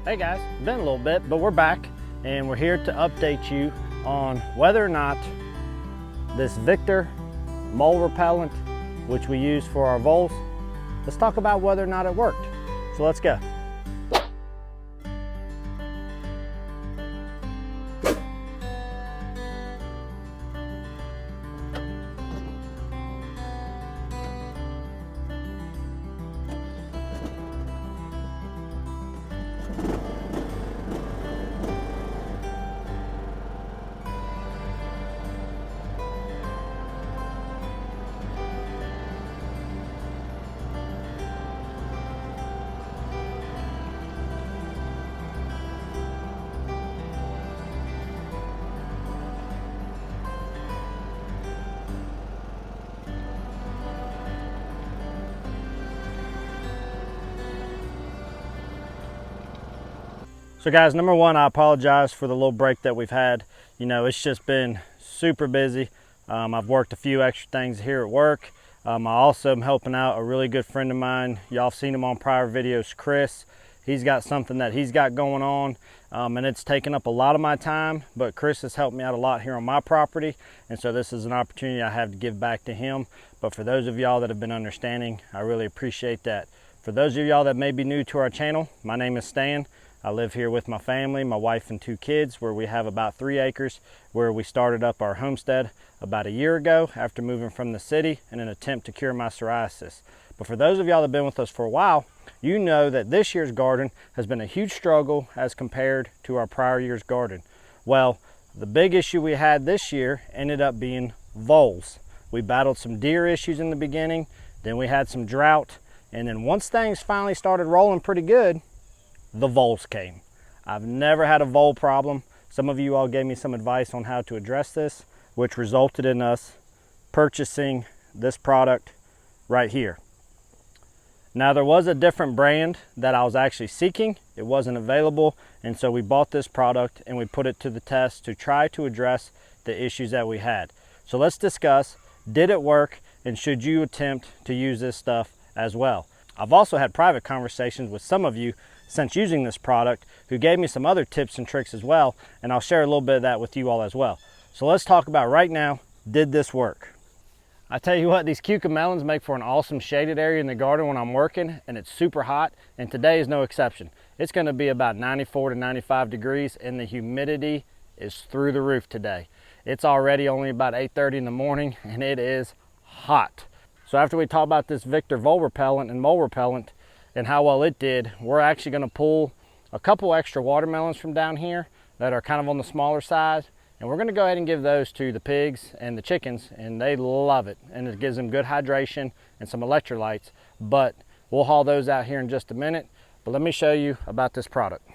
Hey guys, been a little bit, but we're back and we're here to update you on whether or not this Victor mole repellent, which we use for our voles, let's talk about whether or not it worked. So let's go. So guys, number one, I apologize for the little break that we've had. You know, it's just been super busy. I've worked a few extra things here at work. I also am helping out a really good friend of mine. Y'all have seen him on prior videos, Chris. He's got something that he's got going on, and it's taken up a lot of my time, but Chris has helped me out a lot here on my property, and so this is an opportunity I have to give back to him. But for those of y'all that have been understanding, I really appreciate that. For those of y'all that may be new to our channel, my name is Stan. I live here with my family, my wife and 2 kids, where we have about 3 acres, where we started up our homestead about a year ago after moving from the city in an attempt to cure my psoriasis. But for those of y'all that have been with us for a while, you know that this year's garden has been a huge struggle as compared to our prior year's garden. Well, the big issue we had this year ended up being voles. We battled some deer issues in the beginning, then we had some drought, and then once things finally started rolling pretty good, the voles came. I've never had a vole problem. Some of you all gave me some advice on how to address this, which resulted in us purchasing this product right here. Now, there was a different brand that I was actually seeking. It wasn't available, and so we bought this product and we put it to the test to try to address the issues that we had. So let's discuss, did it work, and should you attempt to use this stuff as well? I've also had private conversations with some of you since using this product who gave me some other tips and tricks as well, and I'll share a little bit of that with you all as well. So let's talk about right now, did this work? I tell you what, these cucamelons make for an awesome shaded area in the garden when I'm working, and it's super hot, and today is no exception. It's going to be about 94 to 95 degrees, and the humidity is through the roof today. It's already only about 8:30 in the morning, and it is hot. So after we talk about this Victor Vole repellent and mole repellent and how well it did, we're actually going to pull a couple extra watermelons from down here that are kind of on the smaller side, and we're going to go ahead and give those to the pigs and the chickens, and they love it, and it gives them good hydration and some electrolytes. But we'll haul those out here in just a minute. But let me show you about this product.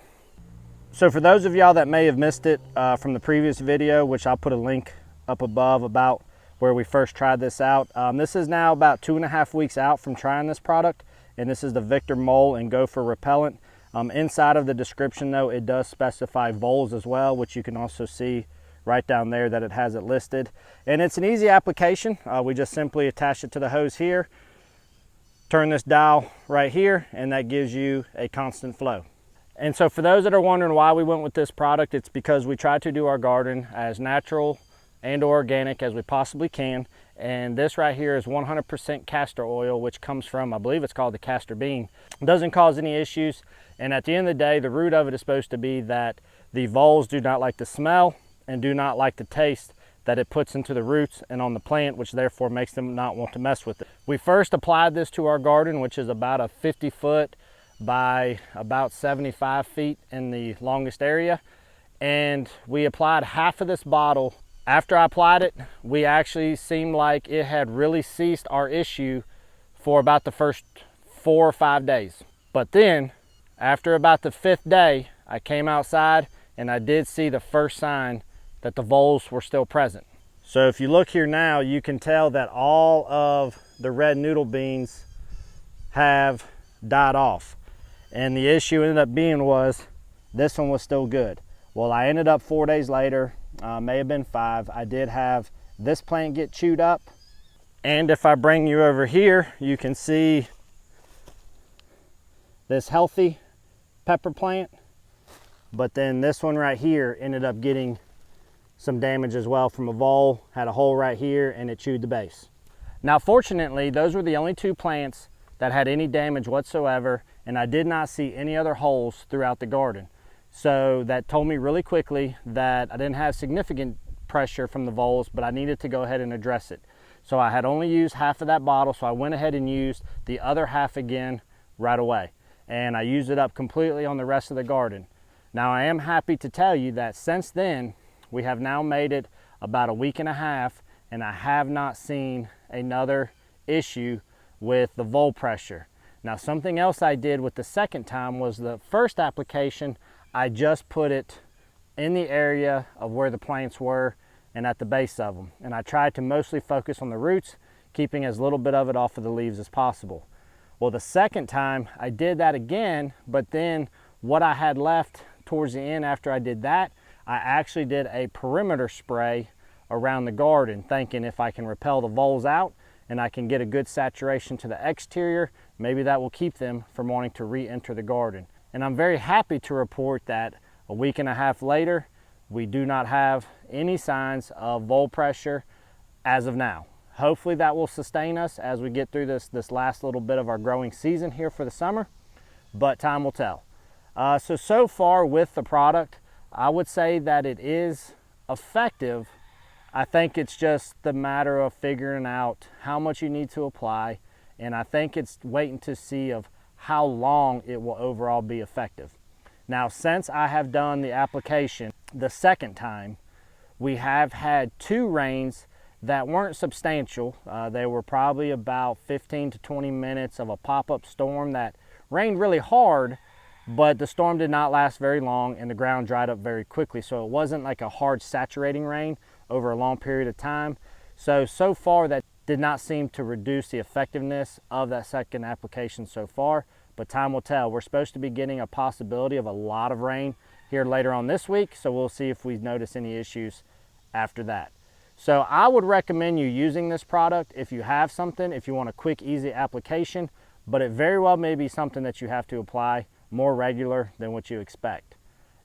So for those of y'all that may have missed it from the previous video, which I'll put a link up above about where we first tried this out, this is now about 2.5 weeks out from trying this product, and this is the Victor Mole and Gopher Repellent. Inside of the description though, it does specify voles as well, which you can also see right down there that it has it listed. And it's an easy application. We just simply attach it to the hose here, turn this dial right here, and that gives you a constant flow. And so for those that are wondering why we went with this product, it's because we try to do our garden as natural and organic as we possibly can. And this right here is 100% castor oil, which comes from, I believe it's called the castor bean. It doesn't cause any issues. And at the end of the day, the root of it is supposed to be that the voles do not like the smell and do not like the taste that it puts into the roots and on the plant, which therefore makes them not want to mess with it. We first applied this to our garden, which is about a 50-foot by about 75 feet in the longest area. And we applied half of this bottle. After I applied it, we actually seemed like it had really ceased our issue for about the first 4 or 5 days. But then, after about the 5th day, I came outside and I did see the first sign that the voles were still present. So if you look here now, you can tell that all of the red noodle beans have died off. And the issue ended up being was this one was still good. Well, I ended up 4 days later, may have been 5, I did have this plant get chewed up. And if I bring you over here, you can see this healthy pepper plant but then this one right here ended up getting some damage as well from a vole. Had a hole right here and it chewed the base. Now fortunately, those were the only two plants that had any damage whatsoever, and I did not see any other holes throughout the garden. So that told me really quickly that I didn't have significant pressure from the voles, but I needed to go ahead and address it. So I had only used half of that bottle, so I went ahead and used the other half again right away. And I used it up completely on the rest of the garden. Now I am happy to tell you that since then, we have now made it about a week and a half, and I have not seen another issue with the vole pressure. Now something else I did with the second time was the first application, I just put it in the area of where the plants were and at the base of them. And I tried to mostly focus on the roots, keeping as little bit of it off of the leaves as possible. Well, the second time I did that again, but then what I had left towards the end after I did that, I actually did a perimeter spray around the garden, thinking if I can repel the voles out and I can get a good saturation to the exterior, maybe that will keep them from wanting to re-enter the garden. And I'm very happy to report that a week and a half later, we do not have any signs of vole pressure as of now. Hopefully that will sustain us as we get through this last little bit of our growing season here for the summer, but time will tell. So far with the product, I would say that it is effective. I think it's just the matter of figuring out how much you need to apply, and I think it's waiting to see of how long it will overall be effective. Now, since I have done the application the second time, we have had 2 rains that weren't substantial. They were probably about 15 to 20 minutes of a pop-up storm that rained really hard, but the storm did not last very long and the ground dried up very quickly. So it wasn't like a hard saturating rain over a long period of time. So far that did not seem to reduce the effectiveness of that second application so far, but time will tell. We're supposed to be getting a possibility of a lot of rain here later on this week, so we'll see if we notice any issues after that. So I would recommend you using this product if you have something, if you want a quick, easy application, but it very well may be something that you have to apply more regular than what you expect.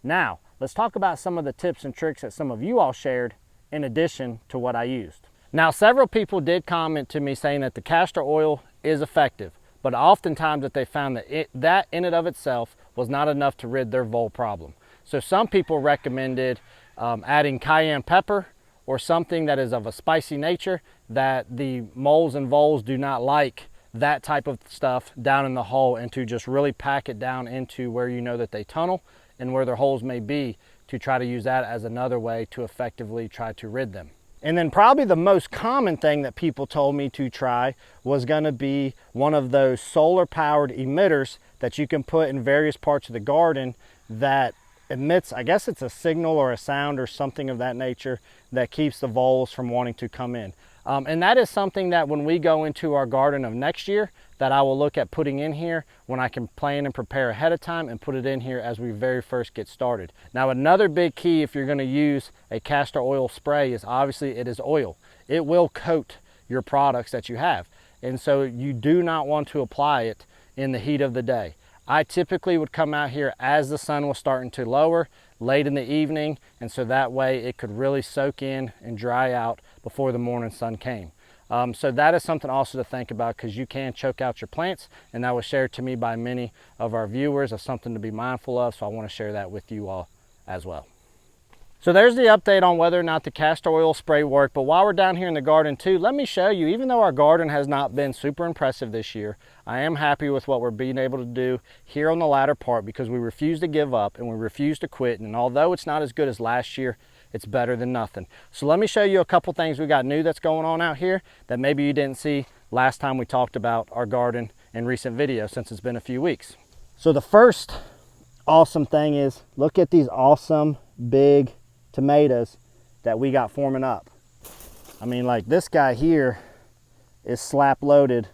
Now, let's talk about some of the tips and tricks that some of you all shared in addition to what I used. Now, several people did comment to me saying that the castor oil is effective, but oftentimes that they found that that in and of itself was not enough to rid their vole problem. So some people recommended adding cayenne pepper or something that is of a spicy nature, that the moles and voles do not like that type of stuff down in the hole, and to just really pack it down into where you know that they tunnel and where their holes may be, to try to use that as another way to effectively try to rid them. And then probably the most common thing that people told me to try was going to be one of those solar powered emitters that you can put in various parts of the garden that emits, I guess it's a signal or a sound or something of that nature that keeps the voles from wanting to come in. And that is something that when we go into our garden of next year, that I will look at putting in here when I can plan and prepare ahead of time and put it in here as we very first get started. Now, another big key if you're going to use a castor oil spray is obviously it is oil. It will coat your products that you have. And so you do not want to apply it in the heat of the day. I typically would come out here as the sun was starting to lower, late in the evening, and so that way it could really soak in and dry out before the morning sun came. So that is something also to think about, because you can choke out your plants, and that was shared to me by many of our viewers as something to be mindful of, so I want to share that with you all as well. So there's the update on whether or not the castor oil spray worked. But while we're down here in the garden too, let me show you, even though our garden has not been super impressive this year, I am happy with what we're being able to do here on the latter part, because we refuse to give up and we refuse to quit. And although it's not as good as last year, it's better than nothing. So let me show you a couple things we got new that's going on out here that maybe you didn't see last time we talked about our garden in recent videos, since it's been a few weeks. So the first awesome thing is, look at these awesome big tomatoes that we got forming up. I mean, like this guy here is slap loaded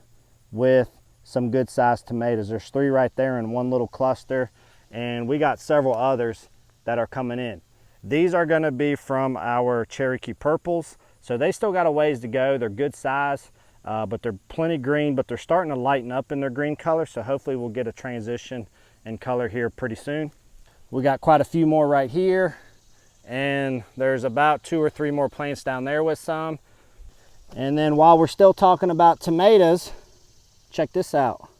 with some good sized tomatoes. There's 3 right there in one little cluster, and we got several others that are coming in. These are going to be from our Cherokee purples, so they still got a ways to go. They're good size, but they're plenty green, but they're starting to lighten up in their green color, so hopefully we'll get a transition in color here pretty soon. We got quite a few more right here, and there's about 2 or 3 more plants down there with some. And then while we're still talking about tomatoes, check this out.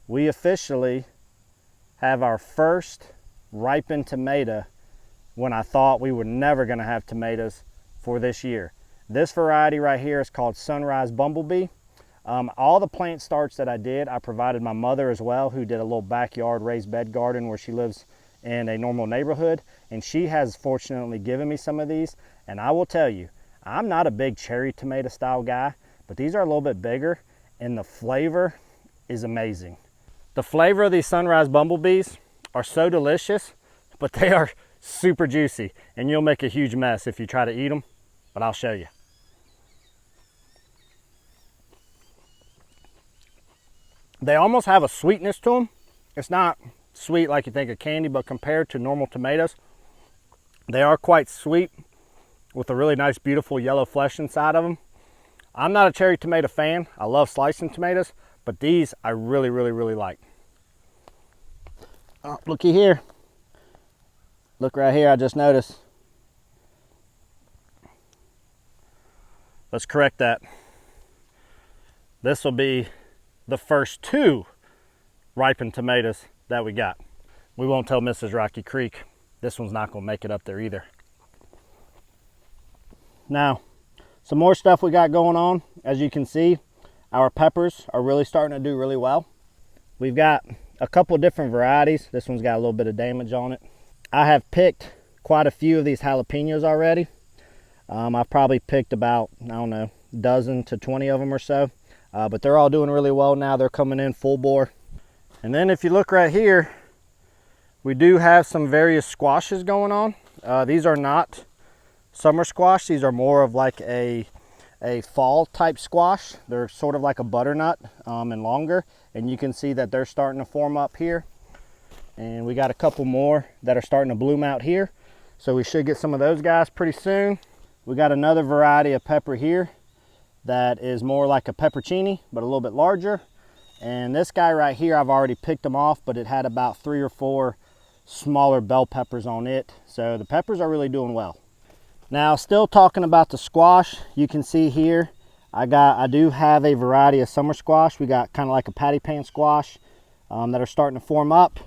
We officially have our first ripened tomato when I thought we were never going to have tomatoes for this year. This variety right here is called Sunrise Bumblebee. All the plant starts that I did, I provided my mother as well, who did a little backyard raised bed garden where she lives in a normal neighborhood, and she has fortunately given me some of these. And I will tell you, I'm not a big cherry tomato style guy, but these are a little bit bigger, and the flavor is amazing. The flavor of these Sunrise Bumblebees are so delicious, but they are super juicy, and you'll make a huge mess if you try to eat them, but I'll show you. They almost have a sweetness to them. It's not sweet like you think of candy, but compared to normal tomatoes, they are quite sweet with a really nice, beautiful yellow flesh inside of them. I'm not a cherry tomato fan. I love slicing tomatoes, but these I really, really, really like. Oh, looky here. Look right here, I just noticed. Let's correct that. This will be the first 2 ripened tomatoes that we got. We won't tell Mrs. Rocky Creek. This one's not gonna make it up there either. Now, some more stuff we got going on. As you can see, our peppers are really starting to do really well. We've got a couple different varieties. This one's got a little bit of damage on it. I have picked quite a few of these jalapenos already. I've probably picked about, I don't know, a dozen to 20 of them or so. But they're all doing really well now. They're coming in full bore. And then if you look right here, we do have some various squashes going on. These are not summer squash. These are more of like a fall type squash. They're sort of like a butternut and longer. And you can see that they're starting to form up here. And we got a couple more that are starting to bloom out here. So we should get some of those guys pretty soon. We got another variety of pepper here that is more like a peppercini, but a little bit larger. And this guy right here, I've already picked them off, but it had about 3 or 4 smaller bell peppers on it. So the peppers are really doing well. Now, still talking about the squash, you can see here, I do have a variety of summer squash. We got kind of like a patty pan squash that are starting to form up.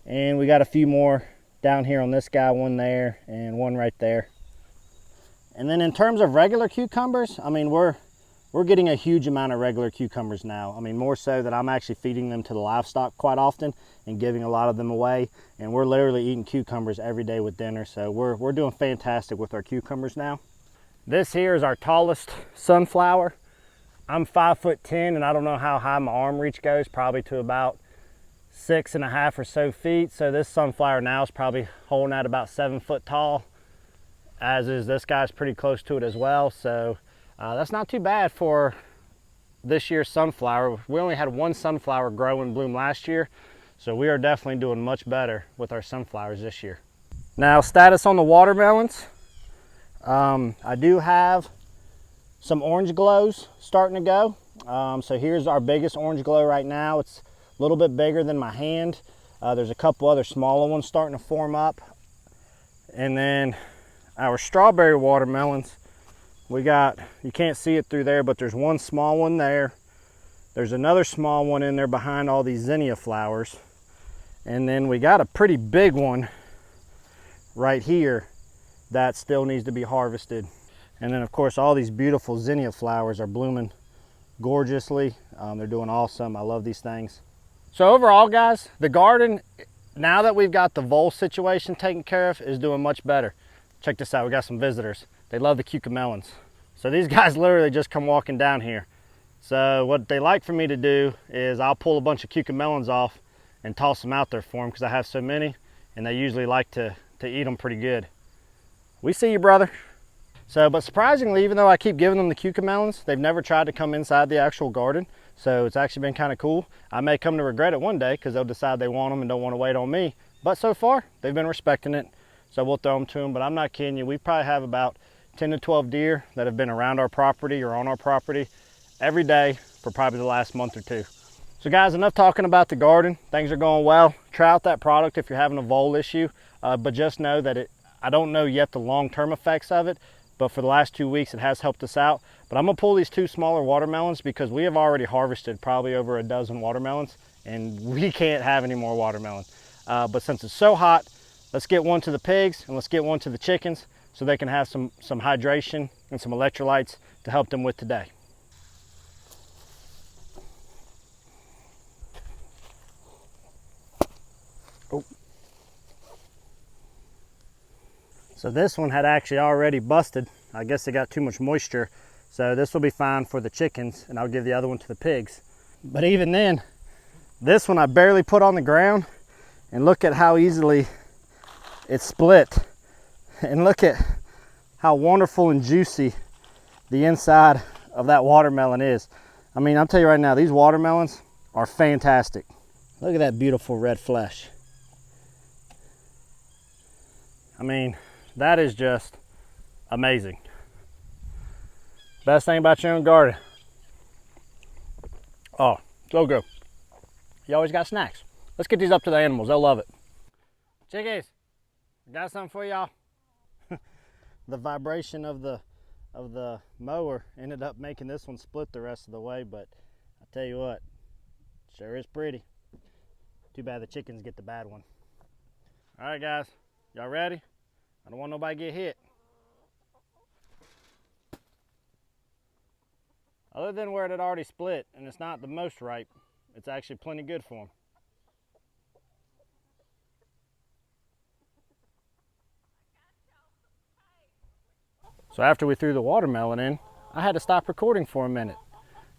And we got a few more down here on this guy, one there and one right there. And then in terms of regular cucumbers, I mean, we're getting a huge amount of regular cucumbers now. I mean, more so that I'm actually feeding them to the livestock quite often and giving a lot of them away. And we're literally eating cucumbers every day with dinner. So we're doing fantastic with our cucumbers now. This here is our tallest sunflower. I'm 5'10", and I don't know how high my arm reach goes, probably to about 6.5 or so feet. So this sunflower now is probably holding at about 7 foot tall, as is this guy's pretty close to it as well. So that's not too bad for this year's sunflower. We only had 1 sunflower grow and bloom last year, so we are definitely doing much better with our sunflowers this year. Now, status on the watermelons. I do have some orange glows starting to go. So here's our biggest orange glow right now. It's a little bit bigger than my hand. There's a couple other smaller ones starting to form up. And then our strawberry watermelons, we got, you can't see it through there, but there's one small one there. There's another small one in there behind all these zinnia flowers. And then we got a pretty big one right here that still needs to be harvested. And then of course all these beautiful zinnia flowers are blooming gorgeously. They're doing awesome. I love these things. So overall, guys, the garden, now that we've got the vole situation taken care of, is doing much better. Check this out, we got some visitors. They love the cucamelons. So these guys literally just come walking down here. So what they like for me to do is I'll pull a bunch of cucamelons off and toss them out there for them because I have so many, and they usually like to eat them pretty good. We see you, brother. So, but surprisingly, even though I keep giving them the cucamelons, they've never tried to come inside the actual garden. So it's actually been kind of cool. I may come to regret it one day because they'll decide they want them and don't want to wait on me. But so far, they've been respecting it. So we'll throw them to them, but I'm not kidding you. We probably have about 10 to 12 deer that have been around our property or on our property every day for probably the last month or 2. So guys, enough talking about the garden. Things are going well. Try out that product if you're having a vole issue, but just know that I don't know yet the long-term effects of it, but for the last 2 weeks it has helped us out. But I'm gonna pull these 2 smaller watermelons because we have already harvested probably over a dozen watermelons and we can't have any more watermelon. But since it's so hot, let's get one to the pigs and let's get one to the chickens so they can have some hydration and some electrolytes to help them with today. Oh. So this one had actually already busted. I guess it got too much moisture. So this will be fine for the chickens and I'll give the other one to the pigs. But even then, this one I barely put on the ground and look at how easily it split. And look at how wonderful and juicy the inside of that watermelon is. I mean, I'll tell you right now, these watermelons are fantastic. Look at that beautiful red flesh. I mean, that is just amazing. Best thing about your own garden. Oh, so good. You always got snacks. Let's get these up to the animals. They'll love it. Chickies, got something for y'all. The vibration of the mower ended up making this one split the rest of the way, but I tell you what, sure is pretty. Too bad the chickens get the bad one. All right, guys. Y'all ready? I don't want nobody to get hit. Other than where it had already split, and it's not the most ripe, it's actually plenty good for them. So after we threw the watermelon in, I had to stop recording for a minute.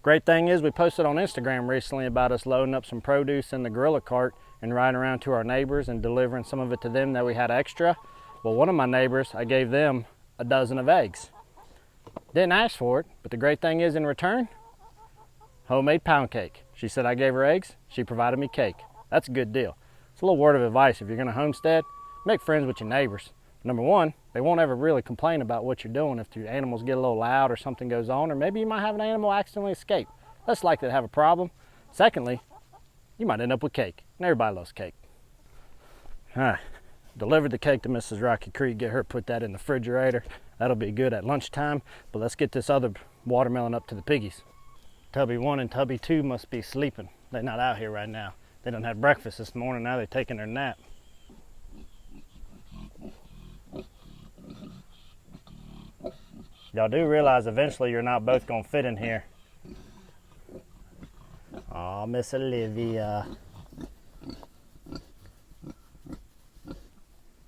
Great thing is we posted on Instagram recently about us loading up some produce in the gorilla cart and riding around to our neighbors and delivering some of it to them that we had extra. Well, one of my neighbors, I gave them a dozen of eggs. Didn't ask for it, but the great thing is in return, homemade pound cake. She said I gave her eggs, she provided me cake. That's a good deal. It's a little word of advice. If you're gonna homestead, make friends with your neighbors. Number one, they won't ever really complain about what you're doing if your animals get a little loud or something goes on, or maybe you might have an animal accidentally escape. Less likely to have a problem. Secondly, you might end up with cake, and everybody loves cake. All right, delivered the cake to Mrs. Rocky Creek, get her put that in the refrigerator. That'll be good at lunchtime, but let's get this other watermelon up to the piggies. Tubby 1 and Tubby 2 must be sleeping. They're not out here right now. They done had breakfast this morning, now they're taking their nap. Y'all do realize eventually you're not both gonna fit in here. Oh, Miss Olivia.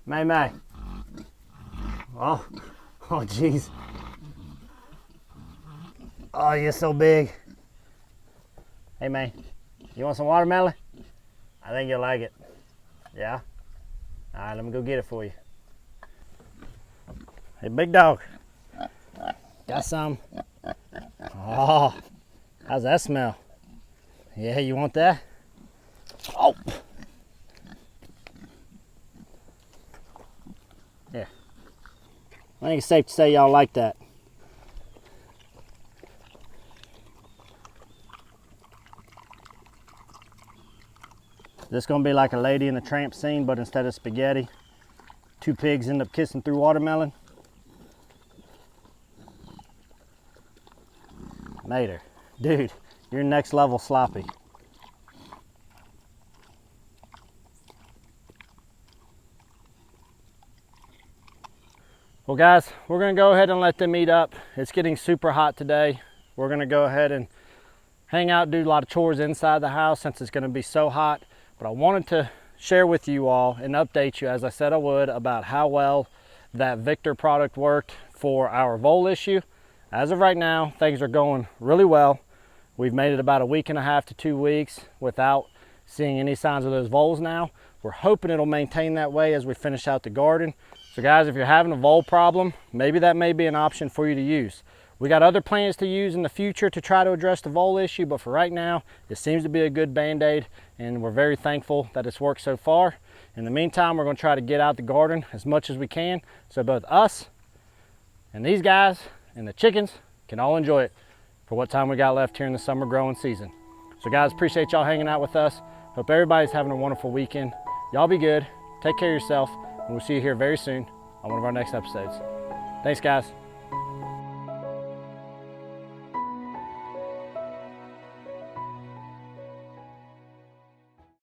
May. Oh, jeez. Oh, you're so big. Hey, May, you want some watermelon? I think you'll like it. Yeah? All right, let me go get it for you. Hey, big dog. Got some? Oh, how's that smell? Yeah, you want that? Oh. Yeah. I think it's safe to say y'all like that. This is gonna be like a Lady and the Tramp scene, but instead of spaghetti, 2 pigs end up kissing through watermelon. Mater, dude, you're next level sloppy. Well guys, we're gonna go ahead and let them eat up. It's getting super hot today. We're gonna go ahead and hang out, do a lot of chores inside the house since it's gonna be so hot. But I wanted to share with you all and update you, as I said I would, about how well that Victor product worked for our vole issue. As of right now, things are going really well. We've made it about a week and a half to 2 weeks without seeing any signs of those voles now. We're hoping it'll maintain that way as we finish out the garden. So guys, if you're having a vole problem, maybe that may be an option for you to use. We got other plans to use in the future to try to address the vole issue, but for right now, it seems to be a good band-aid, and we're very thankful that it's worked so far. In the meantime, we're gonna try to get out the garden as much as we can, so both us and these guys and the chickens can all enjoy it for what time we got left here in the summer growing season. So guys, appreciate y'all hanging out with us. Hope everybody's having a wonderful weekend. Y'all be good, take care of yourself, and we'll see you here very soon on one of our next episodes. Thanks guys.